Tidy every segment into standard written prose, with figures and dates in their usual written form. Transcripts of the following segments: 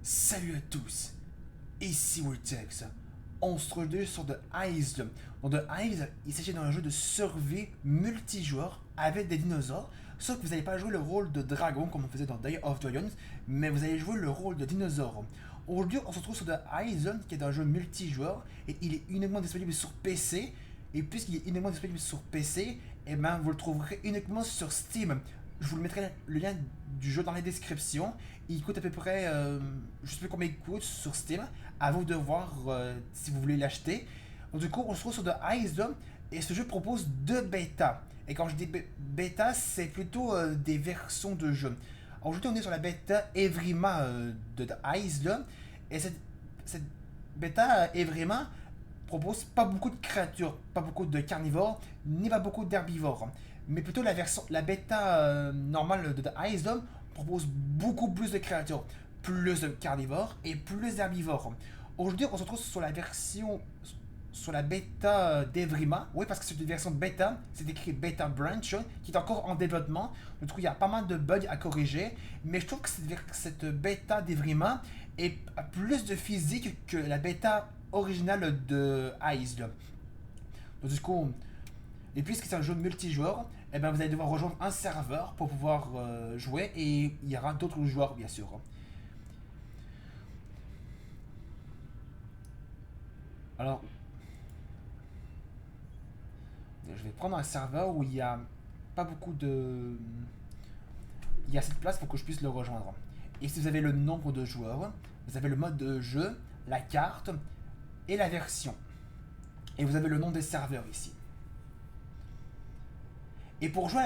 Salut à tous, ici Vortex. On se retrouve sur The Isle. Dans The Isle, il s'agit d'un jeu de survie multijoueur avec des dinosaures. Sauf que vous n'allez pas jouer le rôle de dragon comme on faisait dans Day of Dragons, mais vous allez jouer le rôle de dinosaure. Aujourd'hui, on se retrouve sur The Isle, qui est un jeu multijoueur, et il est uniquement disponible sur PC. Et puisqu'il est uniquement disponible sur PC, eh ben, vous le trouverez uniquement sur Steam. Je vous mettrai le lien du jeu dans la description. Il coûte à peu près, je sais plus combien il coûte sur Steam. À vous de voir si vous voulez l'acheter. Donc, du coup, on se trouve sur The Isle et ce jeu propose deux bêtas. Et quand je dis bêta, c'est plutôt des versions de jeu. Aujourd'hui, on est sur la bêta Evrima de The Isle. Et cette bêta Evrima propose pas beaucoup de créatures, pas beaucoup de carnivores, ni pas beaucoup d'herbivores. Mais plutôt la bêta normale de The Isle propose beaucoup plus de créatures, plus de carnivores et plus d'herbivores. Aujourd'hui, on se retrouve sur la bêta d'Evrima. Oui, parce que c'est une version bêta, c'est écrit bêta branch, qui est encore en développement. Je trouve qu'il y a pas mal de bugs à corriger, mais je trouve que cette bêta d'Evrima a plus de physique que la bêta originale de Isle. Donc, du coup, et puisque c'est un jeu multijoueur, eh ben vous allez devoir rejoindre un serveur pour pouvoir jouer et il y aura d'autres joueurs bien sûr. Alors, je vais prendre un serveur où il y a pas beaucoup de... Il y a assez de place pour que je puisse le rejoindre. Et si vous avez le nombre de joueurs, vous avez le mode de jeu, la carte et la version. Et vous avez le nom des serveurs ici. Et pour jouer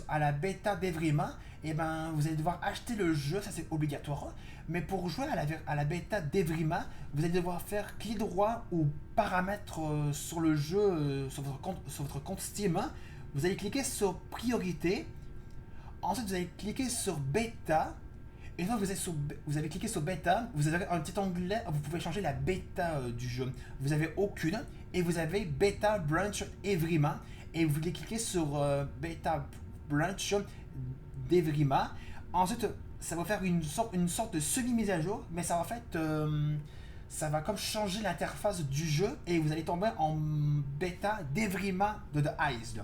à la bêta d'Evrima, eh ben, vous allez devoir acheter le jeu, ça c'est obligatoire. Mais pour jouer à la bêta d'Evrima, vous allez devoir faire clic droit ou paramètres sur le jeu, sur votre compte Steam. Vous allez cliquer sur priorité. Ensuite, vous allez cliquer sur bêta. Et une fois que vous avez cliqué sur bêta, vous avez un petit onglet, vous pouvez changer la bêta du jeu. Vous avez aucune, et vous avez bêta branch Evrima, et vous voulez cliquer sur bêta branch d'Evrima. Ensuite, ça va faire une sorte de semi-mise à jour, mais ça va fait, ça va comme changer l'interface du jeu, et vous allez tomber en bêta d'Evrima de The Isle.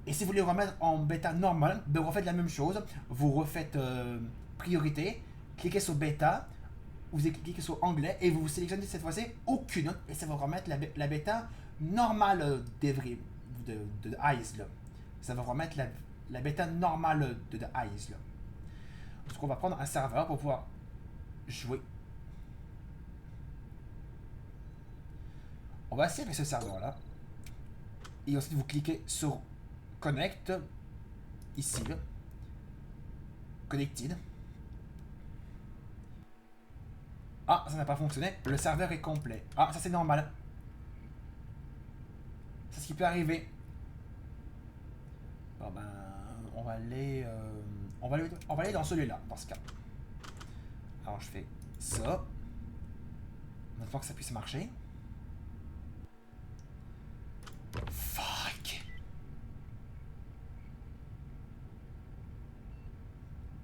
Et si vous voulez remettre en bêta normale, ben vous refaites la même chose. Vous refaites priorité, cliquez sur bêta, vous cliquez sur anglais et vous sélectionnez cette fois-ci aucune. Et ça va remettre la bêta normale de Isle. Ça va remettre la bêta normale de Isle. Donc on va prendre un serveur pour pouvoir jouer. On va essayer avec ce serveur-là. Et ensuite vous cliquez sur Connect, ici, là. Connected. Ah, ça n'a pas fonctionné. Le serveur est complet. Ah, ça c'est normal. C'est ce qui peut arriver. Bon ben, on va aller, on va aller dans celui-là, dans ce cas. Alors je fais ça. Maintenant que ça puisse marcher. Fuck.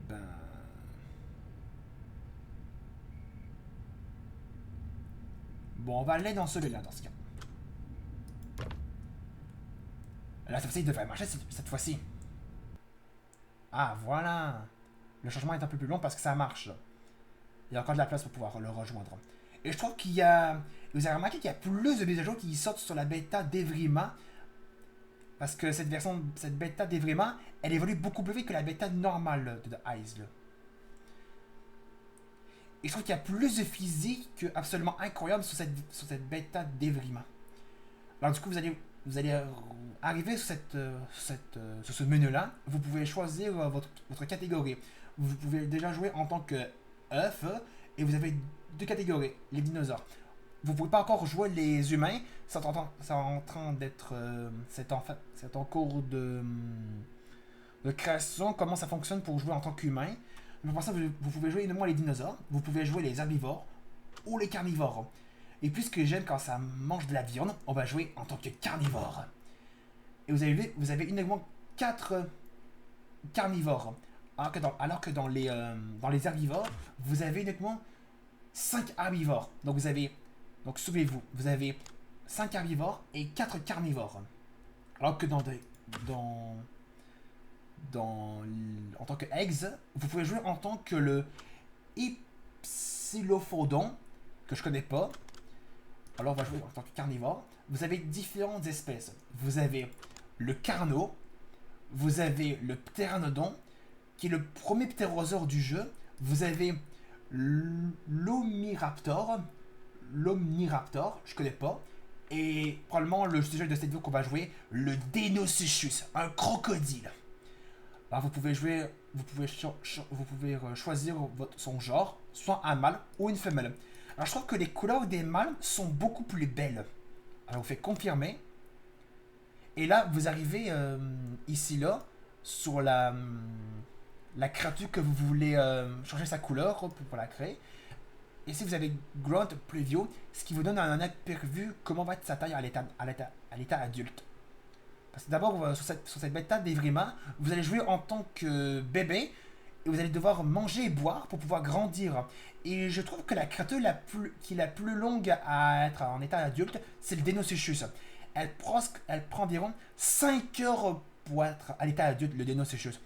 Ben. Bon, on va aller dans celui-là, dans ce cas. Là, cette fois-ci, il devrait marcher cette fois-ci. Ah, voilà. Le changement est un peu plus long parce que ça marche. Il y a encore de la place pour pouvoir le rejoindre. Et je trouve qu'il y a... Vous avez remarqué qu'il y a plus de mises à jour qui sortent sur la bêta d'Evrima. Parce que cette bêta d'Evrima, elle évolue beaucoup plus vite que la bêta normale de The Isle. Et je trouve qu'il y a plus de physique absolument incroyable sur cette bêta d'Evrima. Alors du coup, vous allez arriver sur sur ce menu-là. Vous pouvez choisir votre catégorie. Vous pouvez déjà jouer en tant que œuf et vous avez deux catégories, les dinosaures. Vous ne pouvez pas encore jouer les humains, c'est en train d'être... c'est en cours de création, comment ça fonctionne pour jouer en tant qu'humain. Mais pour ça, vous pouvez jouer uniquement les dinosaures, vous pouvez jouer les herbivores ou les carnivores. Et puisque j'aime quand ça mange de la viande, on va jouer en tant que carnivore. Et vous avez vu, vous avez uniquement 4 carnivores. Alors que dans les herbivores, vous avez uniquement 5 herbivores. Donc vous avez, donc souvenez-vous, vous avez 5 herbivores et 4 carnivores. Alors que dans, en tant que eggs, vous pouvez jouer en tant que le Ipsilophodon, que je connais pas. Alors on va jouer en tant que carnivore. Vous avez différentes espèces. Vous avez le carno, vous avez le pteranodon, qui est le premier ptérosaure du jeu. Vous avez l'Omniraptor, je connais pas. Et probablement le sujet de cette vidéo qu'on va jouer, le Deinonychus, un crocodile. Alors vous pouvez jouer, vous pouvez choisir son genre, soit un mâle ou une femelle. Alors je trouve que les couleurs des mâles sont beaucoup plus belles. Alors vous faites confirmer. Et là, vous arrivez ici là, sur la créature que vous voulez changer sa couleur pour la créer. Ici, vous avez Grunt Preview, ce qui vous donne un aperçu comment va être sa taille à l'état adulte. Parce que d'abord, sur cette bêta d'Evrima, vous allez jouer en tant que bébé et vous allez devoir manger et boire pour pouvoir grandir. Et je trouve que la créature qui est la plus longue à être en état adulte, c'est le Deinonychus. Elle prend environ 5 heures pour être à l'état adulte, le Deinonychus.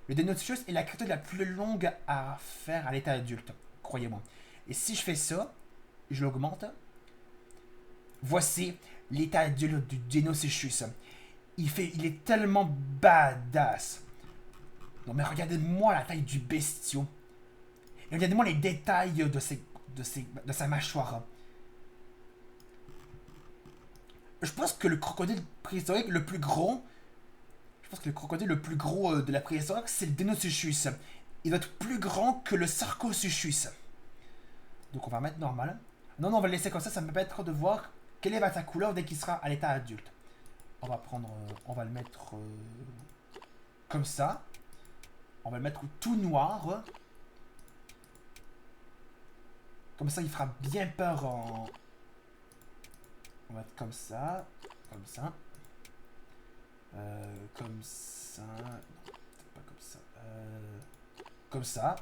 Le Deinonychus est la créature la plus longue à faire à l'état adulte, croyez-moi. Et si je fais ça, je l'augmente. Voici l'état adulte du Deinonychus. Il est tellement badass. Non mais regardez-moi la taille du bestiau. Et regardez-moi les détails de sa mâchoire. Je pense que le crocodile préhistorique le plus gros... de la préhistoire, c'est le Deinonychus. Il doit être plus grand que le Sarcosuchus. Donc on va mettre normal. Non, on va le laisser comme ça me permettra de voir quelle est sa couleur dès qu'il sera à l'état adulte. On va le mettre comme ça. On va le mettre tout noir. Comme ça, il fera bien peur en... On va mettre comme ça. Comme ça. Comme ça. Non, peut-être pas comme ça. Comme ça.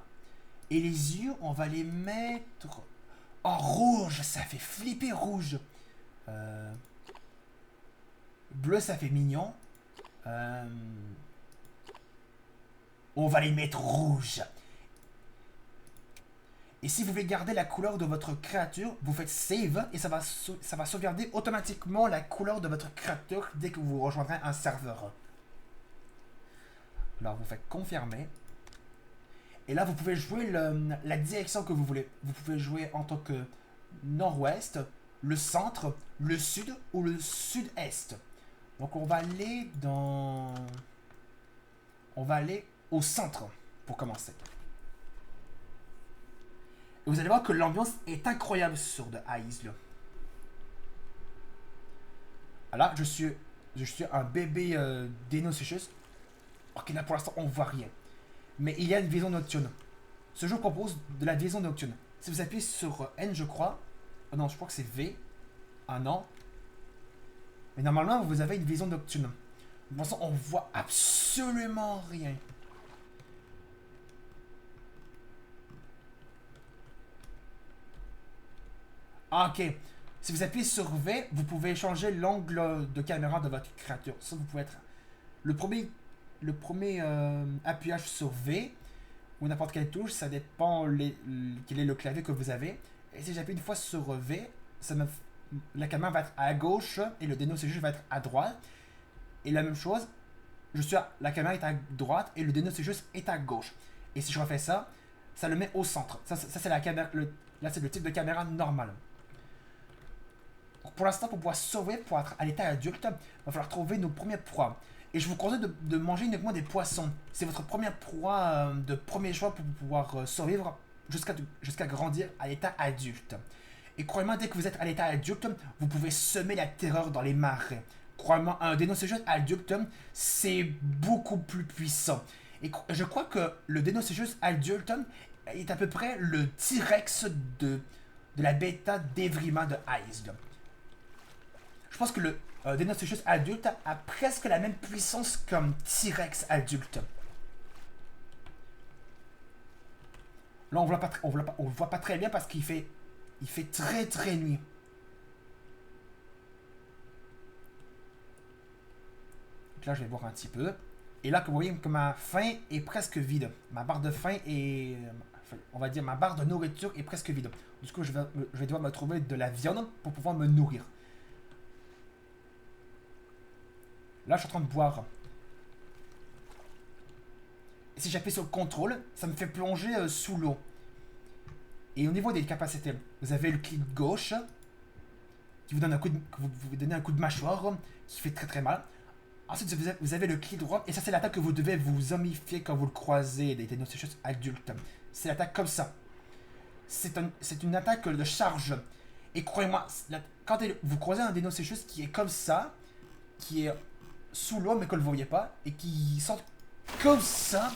Et les yeux, on va les mettre en rouge. Ça fait flipper rouge. Bleu, ça fait mignon. On va les mettre rouges. Et si vous voulez garder la couleur de votre créature, vous faites save et ça va sauvegarder automatiquement la couleur de votre créature dès que vous rejoindrez un serveur. Alors vous faites confirmer. Et là vous pouvez jouer la direction que vous voulez. Vous pouvez jouer en tant que nord-ouest, le centre, le sud ou le sud-est. Donc on va aller dans... On va aller au centre pour commencer. Et vous allez voir que l'ambiance est incroyable sur The Isle. Là, je suis un bébé Deinonychus. Ok, là pour l'instant, on voit rien. Mais il y a une vision nocturne. Ce jeu propose de la vision nocturne. Si vous appuyez sur N, je crois. Oh non, je crois que c'est V. Ah non. Mais normalement, vous avez une vision nocturne. Pour l'instant, on voit absolument rien. Ah, ok. Si vous appuyez sur V, vous pouvez changer l'angle de caméra de votre créature. Ça, vous pouvez être... Le premier appuyage sur V, ou n'importe quelle touche, ça dépend quel est le clavier que vous avez. Et si j'appuie une fois sur V, la caméra va être à gauche et le Deinonychus va être à droite. Et la même chose, la caméra est à droite et le Deinonychus est à gauche. Et si je refais ça, ça le met au centre. Ça c'est la caméra... Là, c'est le type de caméra normale. Pour l'instant, pour pouvoir sauver, pour être à l'état adulte, il va falloir trouver nos premiers proies. Et je vous conseille de manger uniquement des poissons. C'est votre première proie de premier choix pour pouvoir survivre jusqu'à grandir à l'état adulte. Et croyez-moi, dès que vous êtes à l'état adulte, vous pouvez semer la terreur dans les marais. Croyez-moi, un Deinonychus adulte, c'est beaucoup plus puissant. Et je crois que le Deinonychus adulte est à peu près le T-Rex de la bêta d'Evrima de Isle. Je pense que le Deinonychus adulte a presque la même puissance qu'un T-Rex adulte. Là, on le voit pas très bien parce qu'il fait Il fait très très nuit. Donc là, je vais boire un petit peu. Et là, comme vous voyez que ma faim est presque vide. Ma barre de faim est... On va dire ma barre de nourriture est presque vide. Du coup, je vais devoir me trouver de la viande pour pouvoir me nourrir. Là, je suis en train de boire. Et si j'appuie sur le contrôle, ça me fait plonger sous l'eau. Et au niveau des capacités, vous avez le clic gauche qui vous donne un coup vous donnez un coup de mâchoire qui fait très très mal. Ensuite, vous avez le clic droit et ça, c'est l'attaque que vous devez vous homifier quand vous le croisez des Deinosuchus adultes. C'est l'attaque comme ça. C'est une attaque de charge. Et croyez-moi, quand vous croisez un Deinosuchus qui est comme ça, qui est sous l'eau mais que vous ne le voyez pas, et qui sort comme ça,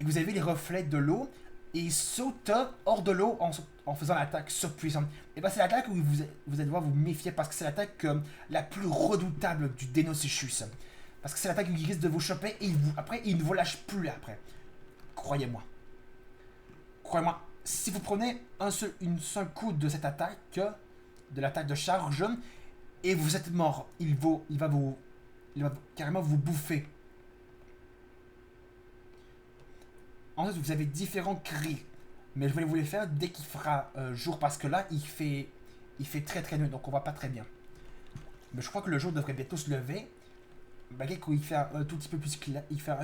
et vous avez les reflets de l'eau, et il saute hors de l'eau en faisant l'attaque surpuissante. Et bien c'est l'attaque où vous allez devoir vous méfier parce que c'est l'attaque la plus redoutable du Deinosuchus. Parce que c'est l'attaque qui risque de vous choper et après il ne vous lâche plus après. Croyez-moi. Croyez-moi, si vous prenez un seul coup de cette attaque, de l'attaque de charge, et vous êtes mort, il va carrément vous bouffer. Ensuite, vous avez différents cris. Mais je vais vous les faire dès qu'il fera jour. Parce que là, il fait très très nuit. Donc on va pas très bien. Mais je crois que le jour devrait bientôt se lever. Malgré qu'il fait un tout petit peu plus clair. Il fait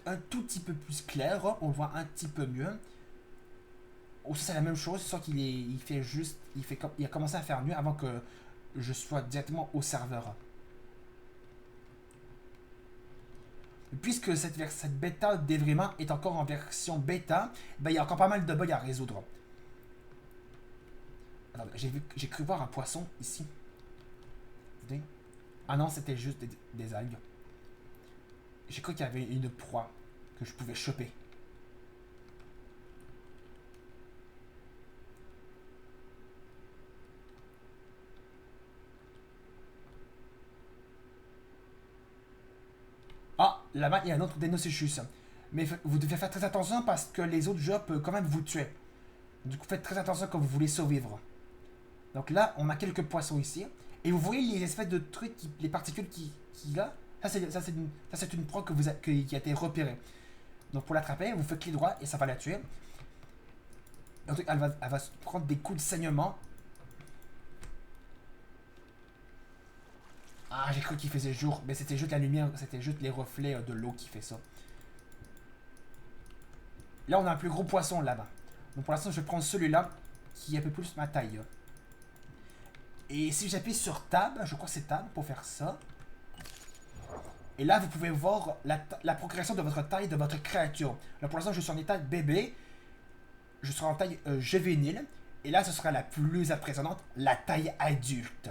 un tout petit peu plus clair. On le voit un petit peu mieux. Aussi, c'est la même chose. Sauf qu'il il a commencé à faire nuit avant que je sois directement au serveur. Puisque cette bêta d'Evryma est encore en version bêta, ben, il y a encore pas mal de bugs à résoudre. Attendez, j'ai cru voir un poisson ici. Ah non, c'était juste des algues. J'ai cru qu'il y avait une proie que je pouvais choper. Ah, là-bas, il y a un autre Deinosuchus. Mais vous devez faire très attention parce que les autres jeux peuvent quand même vous tuer. Du coup, faites très attention quand vous voulez survivre. Donc là, on a quelques poissons ici. Et vous voyez les espèces de trucs, les particules qu'il a. Ça, c'est une proie qui a été repérée. Donc pour l'attraper, vous faites clic droit et ça va la tuer. Donc, elle va prendre des coups de saignement. Ah, j'ai cru qu'il faisait jour, mais c'était juste la lumière, c'était juste les reflets de l'eau qui fait ça. Là, on a un plus gros poisson là-bas. Donc pour l'instant, je vais prendre celui-là, qui est un peu plus ma taille. Et si j'appuie sur Tab, je crois que c'est Tab pour faire ça. Et là, vous pouvez voir la progression de votre taille, de votre créature. Là, pour l'instant, je suis en état de bébé. Je serai en taille juvénile. Et là, ce sera la plus impressionnante, la taille adulte.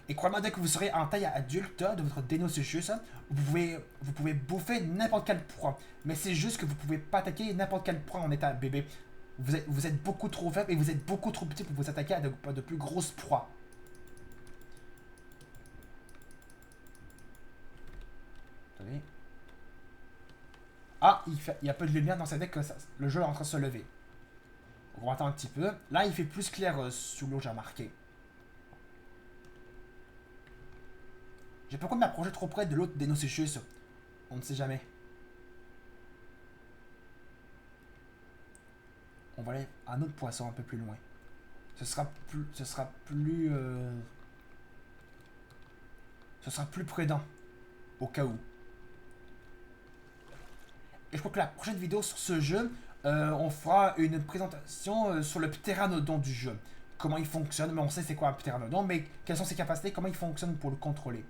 Et croyez-moi, dès que vous serez en taille adulte de votre Deinosuchus, vous pouvez bouffer n'importe quelle proie. Mais c'est juste que vous ne pouvez pas attaquer n'importe quelle proie en état bébé. Vous êtes beaucoup trop faible et vous êtes beaucoup trop petit pour vous attaquer à de plus grosses proies. Attendez. Ah, il y a peu de lumière dans sa deck que le jeu est en train de se lever. On va attendre un petit peu. Là, il fait plus clair sous l'eau, j'ai remarqué. J'ai pas quoi m'approcher trop près de l'autre Deinosuchus. On ne sait jamais. On va aller à un autre poisson un peu plus loin. Ce sera plus prudent. Au cas où. Et je crois que la prochaine vidéo sur ce jeu, on fera une présentation sur le pteranodon du jeu. Comment il fonctionne, mais on sait c'est quoi un pteranodon, mais quelles sont ses capacités, comment il fonctionne pour le contrôler.